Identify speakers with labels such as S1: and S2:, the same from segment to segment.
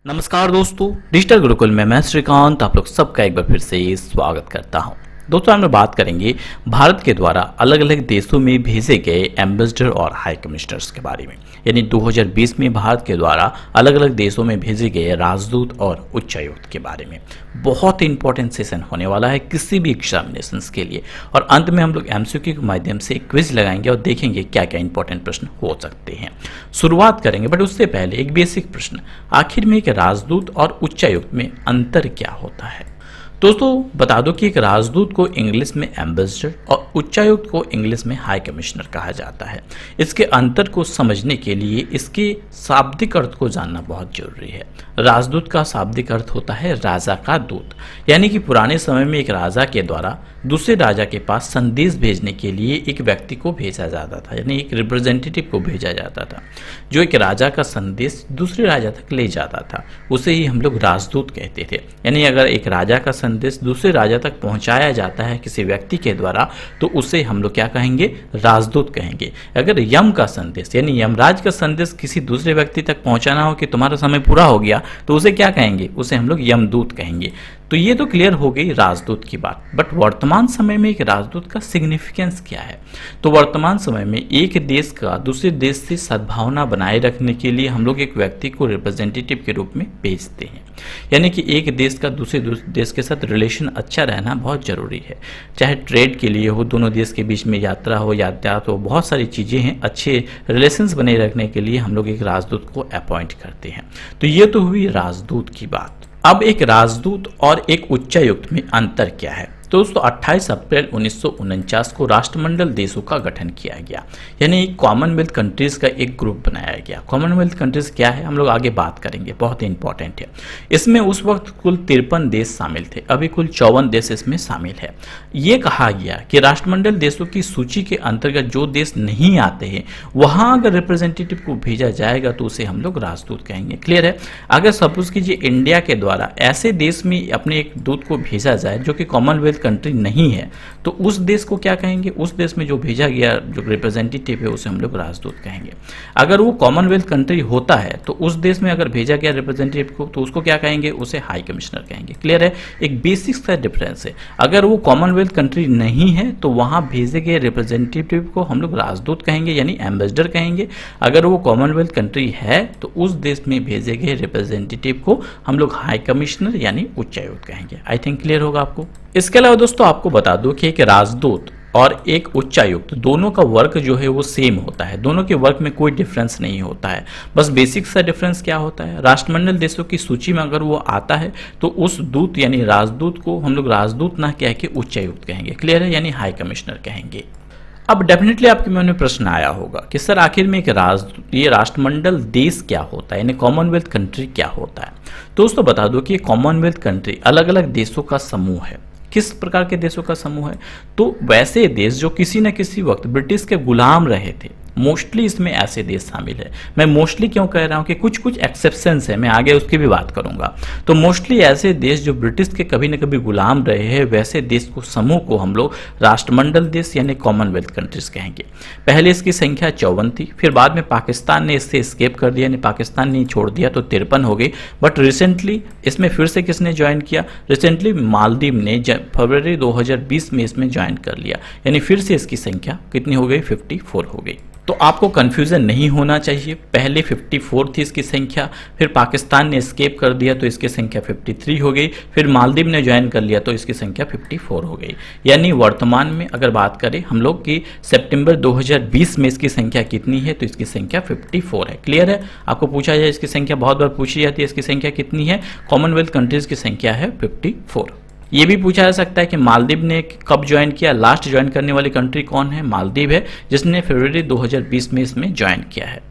S1: नमस्कार दोस्तों, डिजिटल गुरुकुल में मैं श्रीकांत आप लोग सबका एक बार फिर से स्वागत करता हूं। दोस्तों हम लोग बात करेंगे भारत के द्वारा अलग अलग देशों में भेजे गए एम्बेसडर और हाई कमिश्नर्स के बारे में। यानी 2020 में भारत के द्वारा अलग अलग देशों में भेजे गए राजदूत और उच्चायुक्त के बारे में बहुत इंपॉर्टेंट सेशन होने वाला है किसी भी एग्जामिनेशंस के लिए। और अंत में हम लोग एमसीक्यू के माध्यम से क्विज लगाएंगे और देखेंगे क्या क्या इंपॉर्टेंट प्रश्न हो सकते हैं। शुरुआत करेंगे, बट उससे पहले एक बेसिक प्रश्न, आखिर में एक राजदूत और उच्चायुक्त में अंतर क्या होता है। दोस्तों बता दो कि एक राजदूत को इंग्लिश में एम्बेसडर और उच्चायुक्त को इंग्लिश में हाई कमिश्नर कहा जाता है। इसके अंतर को समझने के लिए इसके शाब्दिक अर्थ को जानना बहुत जरूरी है। राजदूत का शाब्दिक अर्थ होता है राजा का दूत, यानी कि पुराने समय में एक राजा के द्वारा दूसरे राजा के पास संदेश भेजने के लिए एक व्यक्ति को भेजा जाता था, यानी एक रिप्रेजेंटेटिव को भेजा जाता था जो एक राजा का संदेश दूसरे राजा तक ले जाता था। उसे ही हम लोग राजदूत कहते थे। यानी अगर एक राजा का संदेश दूसरे राजा तक पहुंचाया जाता है किसी व्यक्ति के द्वारा तो उसे हम लोग क्या कहेंगे, राजदूत कहेंगे। अगर यम का संदेश यानी यमराज का संदेश किसी दूसरे व्यक्ति तक पहुंचाना हो कि तुम्हारा समय पूरा हो गया तो उसे क्या कहेंगे, उसे हम लोग यमदूत कहेंगे। तो ये तो क्लियर हो गई राजदूत की बात। बट वर्तमान समय में एक राजदूत का सिग्निफिकेंस क्या है। तो वर्तमान समय में एक देश का दूसरे देश से सद्भावना बनाए रखने के लिए हम लोग एक व्यक्ति को रिप्रेजेंटेटिव के रूप में भेजते हैं। यानी कि एक देश का दूसरे देश के साथ रिलेशन अच्छा रहना बहुत जरूरी है, चाहे ट्रेड के लिए हो, दोनों देश के बीच में यात्रा हो, यातायात हो, बहुत सारी चीज़ें हैं। अच्छे रिलेशंस बने रखने के लिए हम लोग एक राजदूत को अपॉइंट करते हैं। तो ये तो हुई राजदूत की बात। अब एक राजदूत और एक उच्चायुक्त में अंतर क्या है। तो दोस्तों 28 अप्रैल 1949 को राष्ट्रमंडल देशों का गठन किया गया, यानी कॉमनवेल्थ कंट्रीज का एक ग्रुप बनाया गया। कॉमनवेल्थ कंट्रीज क्या है हम लोग आगे बात करेंगे, बहुत ही इंपॉर्टेंट है। इसमें उस वक्त कुल 53 देश शामिल थे, अभी कुल 54 देश इसमें शामिल है। ये कहा गया कि राष्ट्रमंडल देशों की सूची के अंतर्गत जो देश नहीं आते हैं वहां अगर रिप्रेजेंटेटिव को भेजा जाएगा तो उसे हम लोग राजदूत कहेंगे। क्लियर है। अगर सपोज कीजिए इंडिया के द्वारा ऐसे देश में अपने एक दूत को भेजा जाए जो कि कॉमनवेल्थ कंट्री नहीं है तो उस देश को क्या कहेंगे, उस देश में जो भेजा गया जो रिप्रेजेंटेटिव है उसे हम लोग राजदूत कहेंगे। अगर वो कॉमनवेल्थ कंट्री होता है तो उस देश में अगर भेजा गया रिप्रेजेंटेटिव को तो उसको क्या कहेंगे, उसे हाई कमिश्नर कहेंगे। क्लियर है। एक बेसिक सा डिफरेंस है। अगर वो कॉमनवेल्थ कंट्री नहीं है तो वहां भेजे गए रिप्रेजेंटेटिव को हम लोग राजदूत कहेंगे यानी एम्बेसडर कहेंगे। अगर वो कॉमनवेल्थ कंट्री है तो उस देश में भेजे गए रिप्रेजेंटेटिव को हम लोग हाई कमिश्नर यानी उच्चायुक्त कहेंगे। आई थिंक क्लियर होगा आपको। इसके अलावा दोस्तों आपको बता दूं कि एक राजदूत और एक उच्चायुक्त दोनों का वर्क जो है वो सेम होता है। दोनों के वर्क में कोई डिफरेंस नहीं होता है। बस बेसिक सा डिफरेंस क्या होता है, राष्ट्रमंडल देशों की सूची में अगर वो आता है तो उस दूत यानी राजदूत को हम लोग राजदूत ना कह के उच्चायुक्त कहेंगे। क्लियर है, यानी हाई कमिश्नर कहेंगे। अब डेफिनेटली आपके मन में प्रश्न आया होगा कि सर आखिर में एक ये राष्ट्रमंडल देश क्या होता है, यानी कॉमनवेल्थ कंट्री क्या होता है। दोस्तों बता दो कि कॉमनवेल्थ कंट्री अलग अलग देशों का समूह है। किस प्रकार के देशों का समूह है, तो वैसे देश जो किसी न किसी वक्त ब्रिटिश के गुलाम रहे थे, मोस्टली इसमें ऐसे देश शामिल है। मैं मोस्टली क्यों कह रहा हूं कि कुछ कुछ एक्सेप्शंस है, मैं आगे उसकी भी बात करूंगा। तो मोस्टली ऐसे देश जो ब्रिटिश के कभी न कभी गुलाम रहे हैं वैसे देश को समूह को हम लोग राष्ट्रमंडल देश यानी कॉमनवेल्थ कंट्रीज कहेंगे। पहले इसकी संख्या 54 थी, फिर बाद में पाकिस्तान ने इससे स्केप कर दिया, यानी पाकिस्तान ने छोड़ दिया तो 53 हो गई। बट रिसेंटली इसमें फिर से किसने ज्वाइन किया, रिसेंटली मालदीव ने फरवरी 2020 में इसमें ज्वाइन कर लिया, यानी फिर से इसकी संख्या कितनी हो गई, 54 हो गई। तो आपको कंफ्यूजन नहीं होना चाहिए। पहले 54 थी इसकी संख्या, फिर पाकिस्तान ने एस्केप कर दिया तो इसकी संख्या 53 हो गई, फिर मालदीव ने ज्वाइन कर लिया तो इसकी संख्या 54 हो गई। यानी वर्तमान में अगर बात करें हम लोग की सितंबर 2020 में इसकी संख्या कितनी है तो इसकी संख्या 54 है। क्लियर है। आपको पूछा जाए इसकी संख्या, बहुत बार पूछी जाती है इसकी संख्या कितनी है, कॉमनवेल्थ कंट्रीज की संख्या है 54। ये भी पूछा जा सकता है कि मालदीव ने कब ज्वाइन किया, लास्ट ज्वाइन करने वाली कंट्री कौन है, मालदीव है जिसने फरवरी 2020 में इसमें ज्वाइन किया है।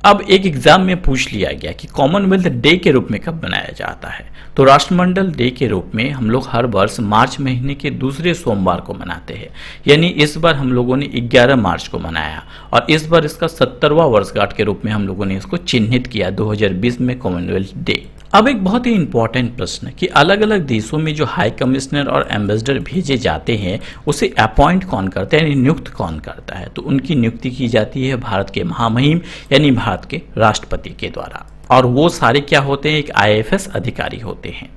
S1: अब एक एग्जाम में पूछ लिया गया कि कॉमनवेल्थ डे के रूप में कब बनाया जाता है, तो राष्ट्रमंडल डे के रूप में हम लोग हर वर्ष मार्च महीने के दूसरे सोमवार को मनाते हैं। यानी इस बार हम लोगों ने 11 मार्च को मनाया और इस बार इसका 70वां वर्षगांठ के रूप में हम लोगों ने इसको चिन्हित किया 2020 में कॉमनवेल्थ डे। अब एक बहुत ही इंपॉर्टेंट प्रश्न कि अलग अलग देशों में जो हाई कमिश्नर और एम्बेसडर भेजे जाते हैं उसे अपॉइंट कौन करता है, यानी नियुक्त कौन करता है। तो उनकी नियुक्ति की जाती है भारत के महामहिम यानी भारत के राष्ट्रपति के द्वारा। और वो सारे क्या होते हैं, एक IAFS अधिकारी होते हैं।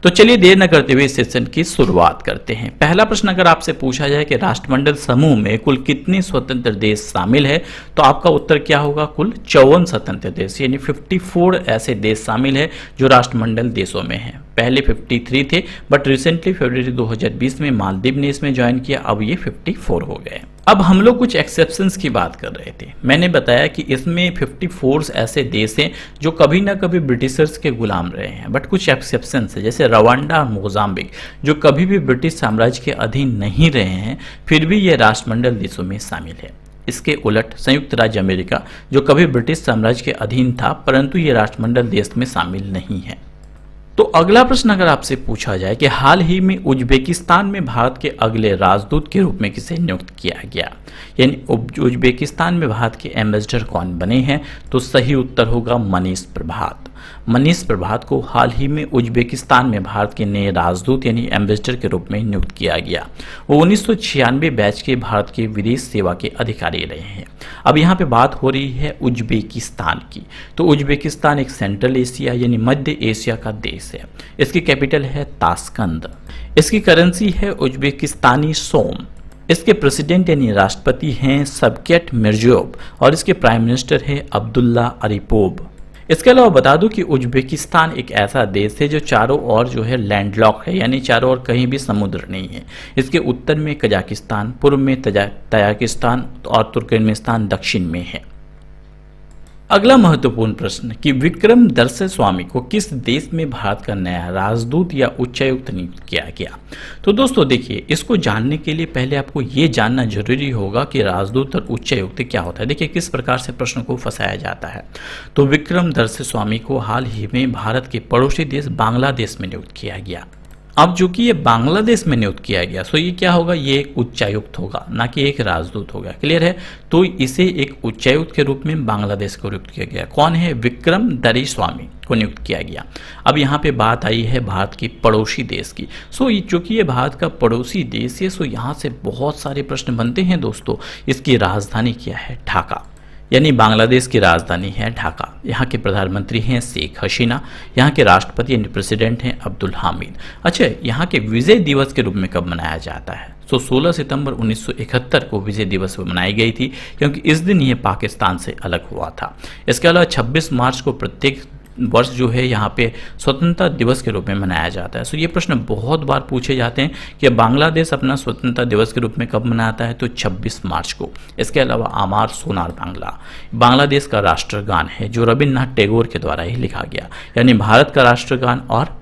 S1: तो चलिए देर न करते हुए इस सेशन की शुरुआत करते हैं। पहला प्रश्न अगर आपसे पूछा जाए कि राष्ट्रमंडल समूह में कुल कितने स्वतंत्र देश शामिल है, तो आपका उत्तर क्या होगा, कुल 54 स्वतंत्र देश, यानी 54 ऐसे देश शामिल है जो राष्ट्रमंडल देशों में हैं। पहले 53 थे, बट रिसेंटली फरवरी 2020 में मालदीव ने इसमें ज्वाइन किया, अब ये 54 हो गए। अब हम लोग कुछ एक्सेप्शंस की बात कर रहे थे। मैंने बताया कि इसमें 54 ऐसे देश हैं जो कभी ना कभी ब्रिटिशर्स के गुलाम रहे हैं, बट कुछ एक्सेप्शंस है, जैसे रवांडा और मोजाम्बिक जो कभी भी ब्रिटिश साम्राज्य के अधीन नहीं रहे हैं, फिर भी ये राष्ट्रमंडल देशों में शामिल है। इसके उलट संयुक्त राज्य अमेरिका जो कभी ब्रिटिश साम्राज्य के अधीन था, परंतु ये राष्ट्रमंडल देश में शामिल नहीं है। तो अगला प्रश्न अगर आपसे पूछा जाए कि हाल ही में उज्बेकिस्तान में भारत के अगले राजदूत के रूप में किसे नियुक्त किया गया, यानी उज्बेकिस्तान में भारत के एम्बेसडर कौन बने हैं, तो सही उत्तर होगा मनीष प्रभात। मनीष प्रभात को हाल ही में उज्बेकिस्तान में भारत के नए राजदूत यानी एम्बेसडर के रूप में नियुक्त किया गया। वो 1996 बैच के भारत के विदेश सेवा के अधिकारी रहे हैं। अब यहाँ पे बात हो रही है उज्बेकिस्तान की। तो उज्बेकिस्तान एक सेंट्रल एशिया यानी मध्य एशिया का देश है। इसकी कैपिटल है ताशकंद। इसकी करेंसी है उज्बेकिस्तानी सोम। इसके प्रेसिडेंट यानी राष्ट्रपति हैं शवकत मिर्जियोयव और इसके प्राइम मिनिस्टर है अब्दुल्ला अरीपोव। इसके अलावा बता दूं कि उज्बेकिस्तान एक ऐसा देश है जो चारों ओर जो है लैंडलॉक है, यानी चारों ओर कहीं भी समुद्र नहीं है। इसके उत्तर में कजाकिस्तान, पूर्व में तजाकिस्तान और तुर्कमेनिस्तान दक्षिण में है। अगला महत्वपूर्ण प्रश्न कि विक्रम दर्शस्वामी को किस देश में भारत का नया राजदूत या उच्चायुक्त नियुक्त किया गया। तो दोस्तों देखिए, इसको जानने के लिए पहले आपको ये जानना जरूरी होगा कि राजदूत और उच्चायुक्त क्या होता है। देखिए किस प्रकार से प्रश्न को फंसाया जाता है। तो विक्रम दर्शस्वामी को हाल ही में भारत के पड़ोसी देश बांग्लादेश में नियुक्त किया गया। अब जो कि ये बांग्लादेश में नियुक्त किया गया, सो ये क्या होगा, ये एक उच्चायुक्त होगा, ना कि एक राजदूत होगा। क्लियर है। तो इसे एक उच्चायुक्त के रूप में बांग्लादेश को नियुक्त किया गया। कौन है, विक्रम दर्शस्वामी को नियुक्त किया गया। अब यहाँ पे बात आई है भारत के पड़ोसी देश की। सो चूंकि ये भारत का पड़ोसी देश है, सो यहाँ से बहुत सारे प्रश्न बनते हैं दोस्तों। इसकी राजधानी क्या है, ढाका, यानी बांग्लादेश की राजधानी है ढाका। यहाँ के प्रधानमंत्री हैं शेख हसीना। यहाँ के राष्ट्रपति यानी प्रेसिडेंट हैं अब्दुल हामिद। अच्छा, यहाँ के विजय दिवस के रूप में कब मनाया जाता है, तो 16 सितंबर 1971 को विजय दिवस मनाई गई थी, क्योंकि इस दिन ये पाकिस्तान से अलग हुआ था। इसके अलावा 26 मार्च को प्रत्येक वर्ष जो है यहाँ पे स्वतंत्रता दिवस के रूप में मनाया जाता है। सो ये प्रश्न बहुत बार पूछे जाते हैं कि बांग्लादेश अपना स्वतंत्रता दिवस के रूप में कब मनाता है, तो 26 मार्च को। इसके अलावा आमार सोनार बांग्ला बांग्लादेश का राष्ट्रगान है, जो रविन्द्रनाथ टैगोर के द्वारा ही लिखा गया। यानी भारत का राष्ट्रगान और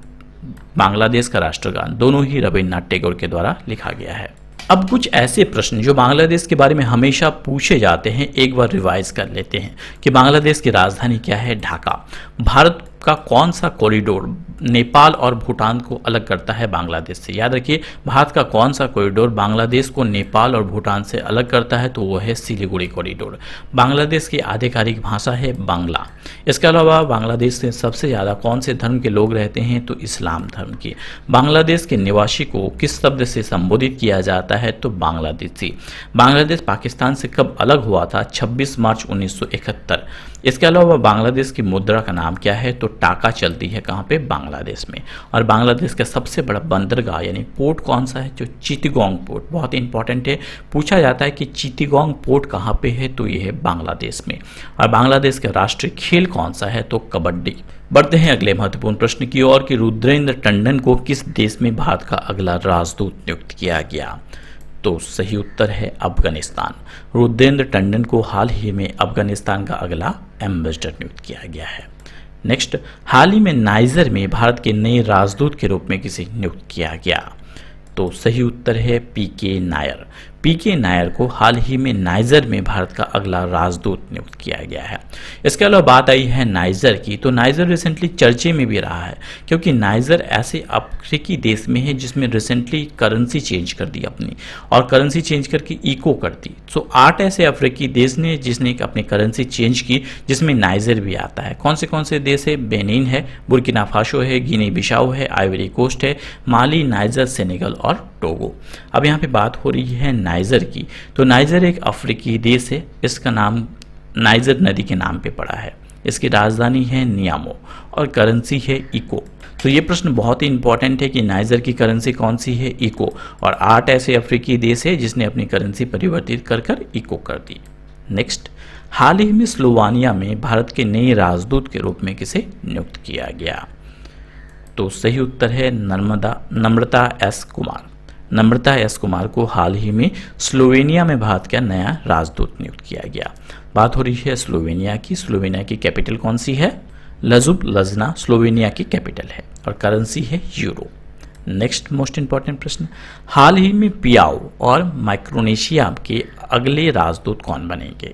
S1: बांग्लादेश का राष्ट्रगान दोनों ही रविन्द्रनाथ टैगोर के द्वारा लिखा गया है। अब कुछ ऐसे प्रश्न जो बांग्लादेश के बारे में हमेशा पूछे जाते हैं, एक बार रिवाइज कर लेते हैं कि बांग्लादेश की राजधानी क्या है, ढाका। भारत का कौन सा कॉरिडोर नेपाल और भूटान को अलग करता है बांग्लादेश से। याद रखिए, भारत का कौन सा कॉरिडोर बांग्लादेश को नेपाल और भूटान से अलग करता है, तो वो है सिलीगुड़ी कॉरिडोर। बांग्लादेश की आधिकारिक भाषा है बांग्ला। इसके अलावा बांग्लादेश से सबसे ज़्यादा कौन से धर्म के लोग रहते हैं, तो इस्लाम धर्म के। बांग्लादेश के निवासी को किस शब्द से संबोधित किया जाता है, तो बांग्लादेशी। बांग्लादेश पाकिस्तान से कब अलग हुआ था, 26 मार्च 1971। इसके अलावा बांग्लादेश की मुद्रा का नाम क्या है, तो टाका चलती है कहाँ पे, बांग्लादेश में। और बांग्लादेश का सबसे बड़ा बंदरगाह यानी पोर्ट कौन सा है, जो चिटिगोंग पोर्ट, बहुत इंपॉर्टेंट है। पूछा जाता है कि चिटिगोंग पोर्ट कहाँ पे है, तो ये है बांग्लादेश में। और बांग्लादेश का राष्ट्रीय खेल कौन सा है, तो कबड्डी। बढ़ते हैं अगले महत्वपूर्ण प्रश्न की ओर कि रुद्रेंद्र टंडन को किस देश में भारत का अगला राजदूत नियुक्त किया गया, तो सही उत्तर है अफगानिस्तान। रुद्रेंद्र टंडन को हाल ही में अफगानिस्तान का अगला एम्बेसडर नियुक्त किया गया है। नेक्स्ट, हाल ही में नाइजर में भारत के नए राजदूत के रूप में किसे नियुक्त किया गया, तो सही उत्तर है पीके नायर। पीके नायर को हाल ही में नाइजर में भारत का अगला राजदूत नियुक्त किया गया है। इसके अलावा बात आई है नाइजर की, तो नाइजर रिसेंटली चर्चे में भी रहा है, क्योंकि नाइजर ऐसे अफ्रीकी देश में है जिसमें रिसेंटली करेंसी चेंज कर दी अपनी, और करेंसी चेंज करके इको कर दी। सो 8 ऐसे अफ्रीकी देश ने जिसने अपनी करेंसी चेंज की, जिसमें नाइजर भी आता है। कौन से देश है, बेनिन है, बुर्किना फासो है, गिनी बिसाऊ है, आइवरी कोस्ट है, माली, नाइजर, सेनेगल और टोगो। अब यहाँ पे बात हो रही है नाइजर की, तो नाइजर एक अफ्रीकी देश है। इसका नाम नाइजर नदी के नाम पे पड़ा है। इसकी राजधानी है नियामो और करेंसी है इको। तो ये प्रश्न बहुत ही इंपॉर्टेंट है कि नाइजर की करेंसी कौन सी है, इको। और 8 ऐसे अफ्रीकी देश है जिसने अपनी करेंसी परिवर्तित कर कर इको कर दी। नेक्स्ट, हाल ही में स्लोवानिया में भारत के नए राजदूत के रूप में किसे नियुक्त किया गया? तो सही उत्तर है नम्रता एस कुमार। नम्रता एस कुमार को हाल ही में स्लोवेनिया में भारत का नया राजदूत नियुक्त किया गया। बात हो रही है स्लोवेनिया की। स्लोवेनिया की कैपिटल कौन सी है? लजुब्लजना स्लोवेनिया की कैपिटल है और करेंसी है यूरो। नेक्स्ट मोस्ट इंपॉर्टेंट प्रश्न, हाल ही में पियाओ और माइक्रोनेशिया के अगले राजदूत कौन बनेंगे?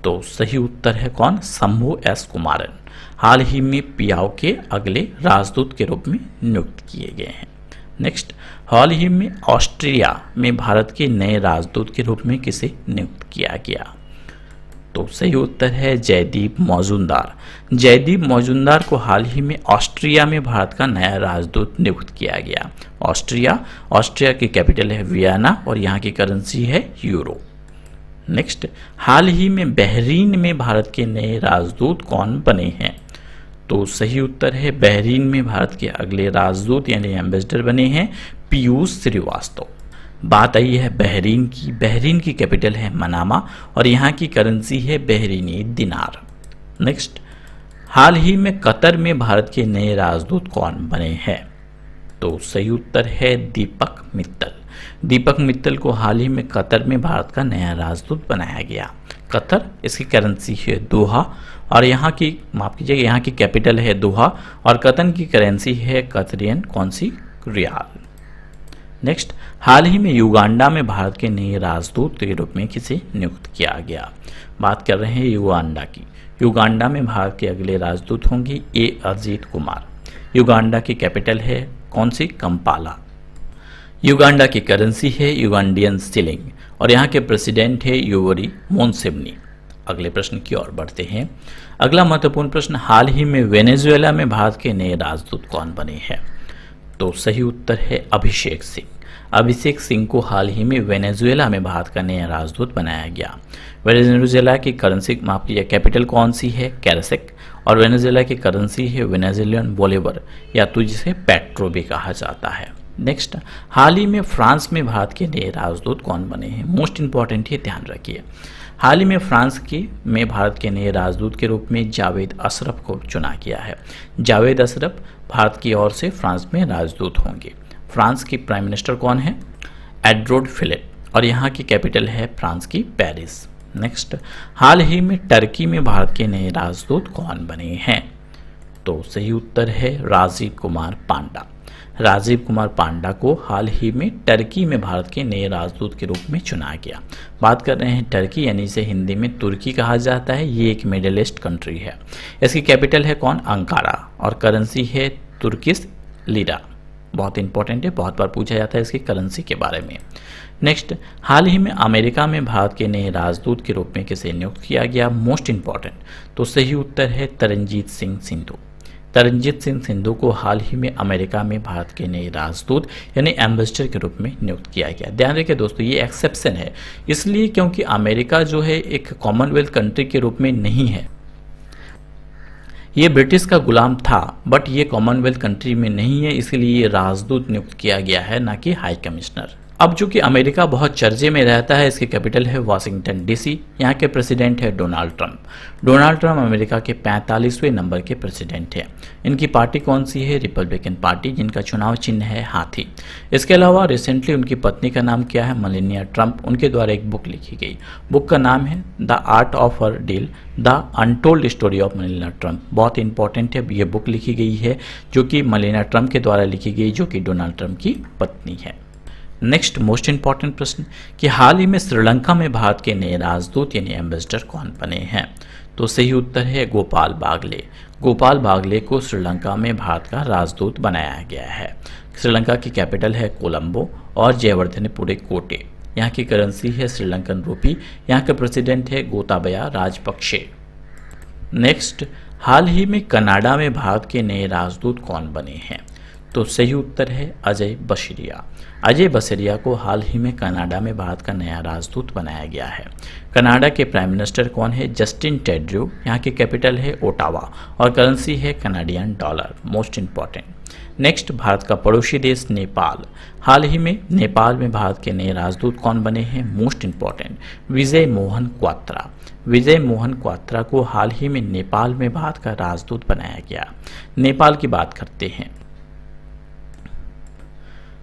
S1: तो सही उत्तर है कौन? शंभू एस कुमारन हाल ही में पियाओ के अगले राजदूत के रूप में नियुक्त किए गए हैं। नेक्स्ट, हाल ही में ऑस्ट्रिया में भारत के नए राजदूत के रूप में किसे नियुक्त किया गया? तो सही उत्तर है जयदीप मौजूमदार। जयदीप मौजूमदार को हाल ही में ऑस्ट्रिया में भारत का नया राजदूत नियुक्त किया गया। ऑस्ट्रिया की कैपिटल है वियना और यहाँ की करेंसी है यूरो। नेक्स्ट, हाल ही में बहरीन में भारत के नए राजदूत कौन बने हैं? तो सही उत्तर है बहरीन में भारत के अगले राजदूत यानी एम्बेसडर बने हैं पीयूष श्रीवास्तव। बात आई है बहरीन की। बहरीन की कैपिटल है मनामा और यहाँ की करेंसी है बहरीनी दिनार। नेक्स्ट, हाल ही में कतर में भारत के नए राजदूत कौन बने हैं? तो सही उत्तर है दीपक मित्तल। दीपक मित्तल को हाल ही में कतर में भारत का नया राजदूत बनाया गया। कतर, इसकी करेंसी है दोहा और यहाँ की माफ कीजिएगा यहाँ की कैपिटल है दोहा और कतर की करेंसी है कतरियन कौन सी रियाल। नेक्स्ट, हाल ही में युगांडा में भारत के नए राजदूत के रूप में किसे नियुक्त किया गया? बात कर रहे हैं युगांडा की। युगांडा में भारत के अगले राजदूत होंगे ए अजीत कुमार। युगांडा की कैपिटल है कौन सी? कंपाला। युगांडा की करेंसी है युगांडियन शिलिंग और यहाँ के प्रेसिडेंट है योवरी मोनसेवनी। अगले प्रश्न की ओर बढ़ते हैं। अगला महत्वपूर्ण प्रश्न, हाल ही में वेनेजुएला में भारत के नए राजदूत कौन बने हैं? तो सही उत्तर है अभिषेक सिंह। अभिषेक सिंह को हाल ही में वेनेजुएला में भारत का नया राजदूत बनाया गया। वेनेजुएला की करेंसी माफ कीजिए कैपिटल कौन सी है? कैरसेक और वेनेजुएला की करेंसी है वेनेजुएलियन बोलीवर या तो जिसे पेट्रो भी कहा जाता है। नेक्स्ट, हाल ही में फ्रांस में भारत के नए राजदूत कौन बने हैं? मोस्ट इंपॉर्टेंट है, ध्यान रखिए। हाल ही में फ्रांस में भारत के नए राजदूत के रूप में जावेद अशरफ को चुना गया है। जावेद अशरफ भारत की ओर से फ्रांस में राजदूत होंगे। फ्रांस की प्राइम मिनिस्टर कौन है? एडवर्ड फिलिप और यहाँ की कैपिटल है फ्रांस की पेरिस। नेक्स्ट, हाल ही में टर्की में भारत के नए राजदूत कौन बने हैं? तो सही उत्तर है राजीव कुमार पांडा। राजीव कुमार पांडा को हाल ही में टर्की में भारत के नए राजदूत के रूप में चुना गया। बात कर रहे हैं टर्की यानी इसे हिंदी में तुर्की कहा जाता है। ये एक मिडिल ईस्ट कंट्री है। इसकी कैपिटल है कौन? अंकारा और करेंसी है तुर्किश लीरा। बहुत इंपॉर्टेंट है, बहुत बार पूछा जाता है इसकी करेंसी के बारे में। नेक्स्ट, हाल ही में अमेरिका में भारत के नए राजदूत के रूप में किसे नियुक्त किया गया? मोस्ट इंपॉर्टेंट, तो सही उत्तर है तरनजीत सिंह सिंधु। तरनजीत सिंह सिंधु को हाल ही में अमेरिका में भारत के नए राजदूत यानी एम्बेसडर के रूप में नियुक्त किया गया। ध्यान रखिए दोस्तों, ये एक्सेप्शन है इसलिए क्योंकि अमेरिका जो है एक कॉमनवेल्थ कंट्री के रूप में नहीं है। ये ब्रिटिश का गुलाम था बट ये कॉमनवेल्थ कंट्री में नहीं है, इसलिए ये राजदूत नियुक्त किया गया है, ना कि हाई कमिश्नर। अब चूंकि अमेरिका बहुत चर्चे में रहता है, इसकी कैपिटल है वाशिंगटन डीसी। यहाँ के प्रेसिडेंट है Donald Trump. Donald Trump America के 45वें नंबर के प्रेसिडेंट है। इनकी पार्टी कौन सी है? रिपब्लिकन पार्टी, जिनका चुनाव चिन्ह है हाथी। इसके अलावा रिसेंटली उनकी पत्नी का नाम क्या है? Melania Trump. उनके द्वारा एक बुक लिखी गई, बुक का नाम है the art of her deal, the untold story of Melania Trump. बहुत इंपॉर्टेंट है, ये बुक लिखी गई है जो कि मेलानिया ट्रंप के द्वारा लिखी गई, जो कि डोनाल्ड ट्रंप की पत्नी है। नेक्स्ट मोस्ट इंपॉर्टेंट प्रश्न कि हाल ही में श्रीलंका में भारत के नए राजदूत यानी एम्बेसडर कौन बने हैं? तो सही उत्तर है गोपाल बागले। गोपाल बागले को श्रीलंका में भारत का राजदूत बनाया गया है। श्रीलंका की कैपिटल है कोलंबो और जयवर्धनेपुरे कोटे। यहाँ की करेंसी है श्रीलंकन रूपी। यहाँ के प्रेसिडेंट है गोताबया राजपक्षे। नेक्स्ट, हाल ही में कनाडा में भारत के नए राजदूत कौन बने हैं? तो सही उत्तर है अजय बसरिया। अजय बसरिया को हाल ही में कनाडा में भारत का नया राजदूत बनाया गया है। कनाडा के प्राइम मिनिस्टर कौन है? Justin Trudeau. यहाँ की कैपिटल है ओटावा और करेंसी है Canadian dollar. Most important. Next, Bharat का पड़ोसी देश नेपाल। हाल ही में नेपाल में भारत के नए राजदूत कौन बने हैं? मोस्ट इंपॉर्टेंट, विजय मोहन क्वात्रा। विजय मोहन क्वात्रा को हाल ही में नेपाल में भारत का राजदूत बनाया गया। नेपाल की बात करते हैं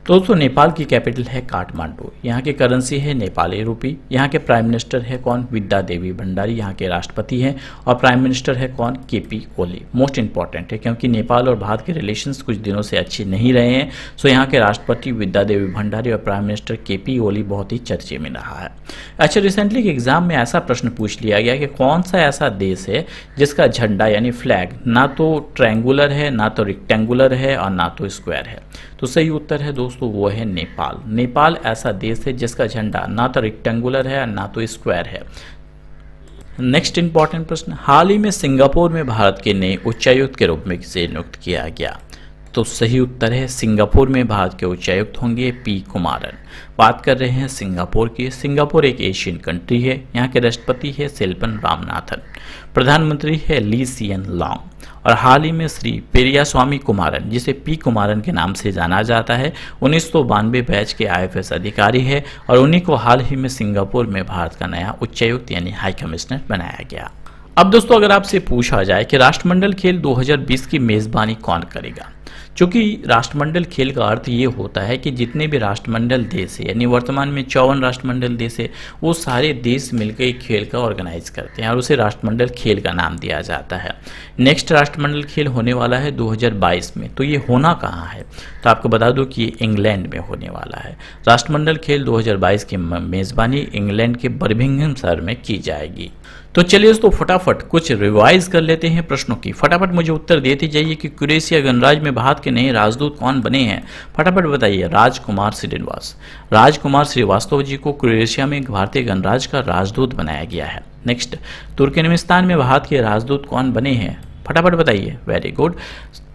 S1: तो दोस्तों नेपाल की कैपिटल है काठमांडू। यहाँ की करेंसी है नेपाली रूपी। यहाँ के प्राइम मिनिस्टर है कौन? विद्या देवी भंडारी यहाँ के राष्ट्रपति हैं और प्राइम मिनिस्टर है कौन? केपी ओली। मोस्ट इंपॉर्टेंट है क्योंकि नेपाल और भारत के रिलेशंस कुछ दिनों से अच्छे नहीं रहे हैं, सो यहाँ के राष्ट्रपति विद्या देवी भंडारी और प्राइम मिनिस्टर केपी ओली बहुत ही चर्चे में रहा है। अच्छा, रिसेंटली के एग्जाम में ऐसा प्रश्न पूछ लिया गया कि कौन सा ऐसा देश है जिसका झंडा यानी फ्लैग ना तो ट्रायंगुलर है, ना तो रेक्टेंगुलर है और ना तो स्क्वायर है? तो सही उत्तर है दोस्तों वो है नेपाल। नेपाल ऐसा देश है जिसका झंडा ना तो रेक्टेंगुलर है ना तो स्क्वायर है। नेक्स्ट इंपॉर्टेंट प्रश्न, हाल ही में सिंगापुर में भारत के नए उच्चायुक्त के रूप में किसे नियुक्त किया गया? तो सही उत्तर है सिंगापुर में भारत के उच्चायुक्त होंगे पी कुमारन। बात कर रहे हैं सिंगापुर की। सिंगापुर एक एशियन कंट्री है। यहाँ के राष्ट्रपति है सेल्पन रामनाथन, प्रधानमंत्री है ली सियन लॉन्ग और हाल ही में श्री पेरियास्वामी कुमारन, जिसे पी कुमारन के नाम से जाना जाता है, 1992 बैच के IFS अधिकारी है और उन्हीं को हाल ही में सिंगापुर में भारत का नया उच्चायुक्त यानी हाई कमिश्नर बनाया गया। अब दोस्तों अगर आपसे पूछा जाए कि राष्ट्रमंडल खेल 2020 की मेजबानी कौन करेगा, चूंकि राष्ट्रमंडल खेल का अर्थ ये होता है कि जितने भी राष्ट्रमंडल देश है यानी वर्तमान में 54 राष्ट्रमंडल देश है, वो सारे देश मिलकर एक खेल का ऑर्गेनाइज करते हैं और उसे राष्ट्रमंडल खेल का नाम दिया जाता है। नेक्स्ट राष्ट्रमंडल खेल होने वाला है 2022 में। तो ये होना कहाँ है? तो आपको बता दूं कि ये इंग्लैंड में होने वाला है। राष्ट्रमंडल खेल 2022 की मेजबानी इंग्लैंड के बर्मिंघम शहर में की जाएगी। तो चलिए दोस्तों फटाफट कुछ रिवाइज कर लेते हैं प्रश्नों की। फटाफट मुझे उत्तर देते जाइए कि क्रोएशिया गणराज्य में भारत के नए राजदूत कौन बने हैं? फटाफट बताइए। राजकुमार श्रीनिवास। राजकुमार श्रीवास्तव जी को क्रोएशिया में भारतीय गणराज्य का राजदूत बनाया गया है। नेक्स्ट, तुर्कमेनिस्तान में भारत के राजदूत कौन बने हैं? फटाफट बताइए। Very good,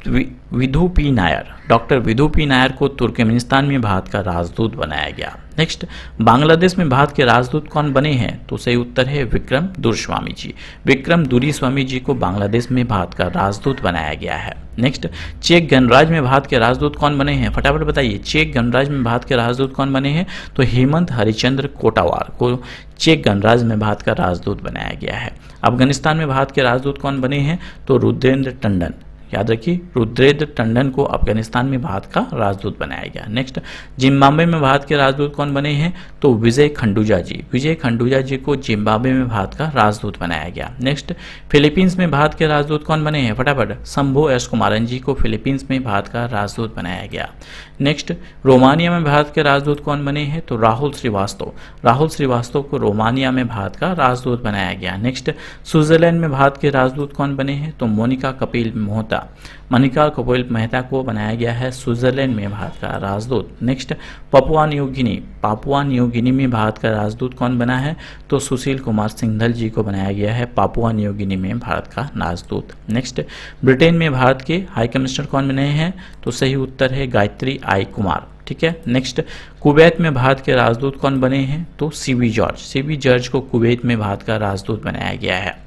S1: Vidhu P Nair. Doctor Vidhu P Nair को तुर्कमेनिस्तान में भारत का राजदूत बनाया गया। नेक्स्ट, बांग्लादेश में भारत के राजदूत कौन बने हैं? तो सही उत्तर है विक्रम दुरस्वामी जी। विक्रम दुरीस्वामी जी को बांग्लादेश में भारत का राजदूत बनाया गया है। नेक्स्ट, चेक गणराज्य में भारत के राजदूत कौन बने हैं? फटाफट बताइए। चेक गणराज्य में भारत के राजदूत कौन बने हैं? तो हेमंत हरिचंद्र कोटावार को चेक गणराज्य में भारत का राजदूत बनाया गया है। अफगानिस्तान में भारत के राजदूत कौन बने हैं? तो रुद्रेंद्र टंडन। याद रखिए, रुद्रेंद्र टंडन को अफगानिस्तान में भारत का राजदूत बनाया गया। नेक्स्ट, जिम्बाब्वे में भारत के राजदूत कौन बने हैं? तो विजय खंडूजा जी। विजय खंडूजा जी को जिम्बाब्वे में भारत का राजदूत बनाया गया। नेक्स्ट, फिलीपींस में भारत के राजदूत कौन बने हैं? फटाफट। शंभू एस कुमारन जी को फिलीपींस में भारत का राजदूत बनाया गया। नेक्स्ट, रोमानिया में भारत के राजदूत कौन बने हैं? तो राहुल श्रीवास्तव। राहुल श्रीवास्तव को रोमानिया में भारत का राजदूत बनाया गया। नेक्स्ट, स्विट्जरलैंड में भारत के राजदूत कौन बने हैं? तो मोनिका कपिल मोहता। मनिका कपिल मेहता को बनाया गया है स्विट्जरलैंड में भारत का राजदूत। Next, Papua New Guinea. Papua New Guinea में भारत का राजदूत कौन बना है? तो सुशील कुमार सिंघल जी को बनाया गया है पापुआ न्यू गिनी में भारत का राजदूत। नेक्स्ट, ब्रिटेन में भारत के हाई कमिश्नर कौन बने हैं? तो सही उत्तर है गायत्री आई कुमार। ठीक है। नेक्स्ट, कुवैत में भारत के राजदूत कौन बने हैं? तो सीवी जॉर्ज। सीवी जॉर्ज को कुवैत में भारत का राजदूत बनाया गया है।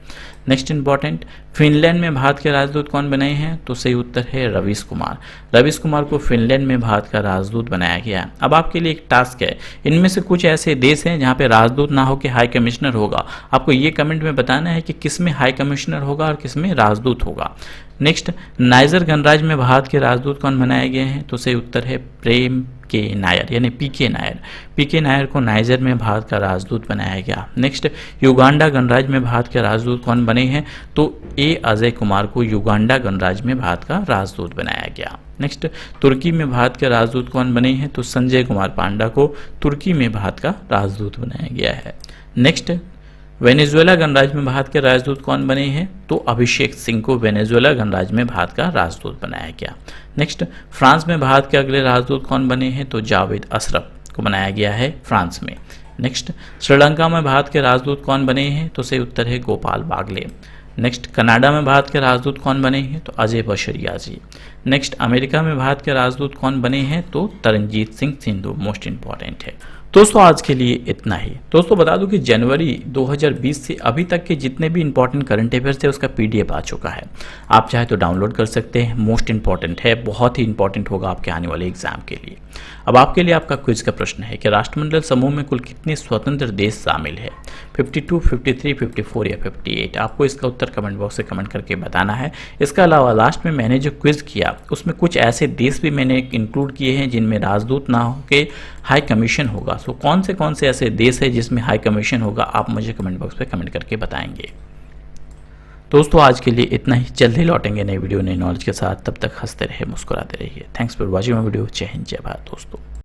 S1: नेक्स्ट इंपॉर्टेंट, फिनलैंड में भारत के राजदूत कौन बने हैं? तो सही उत्तर है रवीश कुमार। रवीश कुमार को फिनलैंड में भारत का राजदूत बनाया गया है। अब आपके लिए एक टास्क है, इनमें से कुछ ऐसे देश हैं जहां पे राजदूत ना हो के हाई कमिश्नर होगा। आपको ये कमेंट में बताना है कि किस में हाई कमिश्नर होगा और किस में राजदूत होगा। नेक्स्ट, नाइजर गणराज्य में भारत के राजदूत कौन बनाए गए हैं? तो सही उत्तर है प्रेम के नायर यानी पीके नायर। पीके नायर को नाइजर में भारत का राजदूत बनाया गया। नेक्स्ट, युगांडा गणराज्य में भारत के राजदूत कौन बने हैं? तो ए अजय कुमार को युगांडा गणराज्य में भारत का राजदूत बनाया गया। नेक्स्ट, तुर्की में भारत के राजदूत कौन बने हैं? तो संजय कुमार पांडा को तुर्की में भारत का राजदूत बनाया गया है। नेक्स्ट, वेनेजुएला गणराज्य में भारत के राजदूत कौन बने हैं? तो अभिषेक सिंह को वेनेजुएला गणराज्य में भारत का राजदूत बनाया गया। नेक्स्ट, फ्रांस में भारत के अगले राजदूत कौन बने हैं? तो जावेद अशरफ को बनाया गया है फ्रांस में। नेक्स्ट, श्रीलंका में भारत के राजदूत कौन बने हैं? तो सही उत्तर है गोपाल बागले। नेक्स्ट कनाडा में भारत के राजदूत कौन बने हैं? तो अजय बशरिया जी। नेक्स्ट अमेरिका में भारत के राजदूत कौन बने हैं? तो तरनजीत सिंह संधू, मोस्ट इंपॉर्टेंट है। दोस्तों आज के लिए इतना ही। दोस्तों बता दूं कि जनवरी 2020 से अभी तक के जितने भी इंपॉर्टेंट करंट अफेयर्स है उसका पीडीएफ आ चुका है, आप चाहे तो डाउनलोड कर सकते हैं। मोस्ट इंपॉर्टेंट है, बहुत ही इंपॉर्टेंट होगा आपके आने वाले एग्जाम के लिए। अब आपके लिए आपका क्विज का प्रश्न है कि राष्ट्रमंडल समूह में कुल कितने स्वतंत्र देश शामिल है? 52, 53, 54 या 58? आपको इसका उत्तर कमेंट बॉक्स से कमेंट करके बताना है। इसके अलावा लास्ट में मैंने जो क्विज किया उसमें कुछ ऐसे देश भी मैंने इंक्लूड किए हैं जिनमें राजदूत ना हो के हाई कमीशन होगा। सो कौन से ऐसे देश है जिसमें हाई कमीशन होगा, आप मुझे कमेंट बॉक्स पे कमेंट करके बताएंगे। दोस्तों आज के लिए इतना ही, जल्द ही लौटेंगे नई वीडियो नई नॉलेज के साथ। तब तक हंसते रहिए, मुस्कुराते रहिए। Thanks for watching my video. जय हिंद, जय भारत दोस्तों।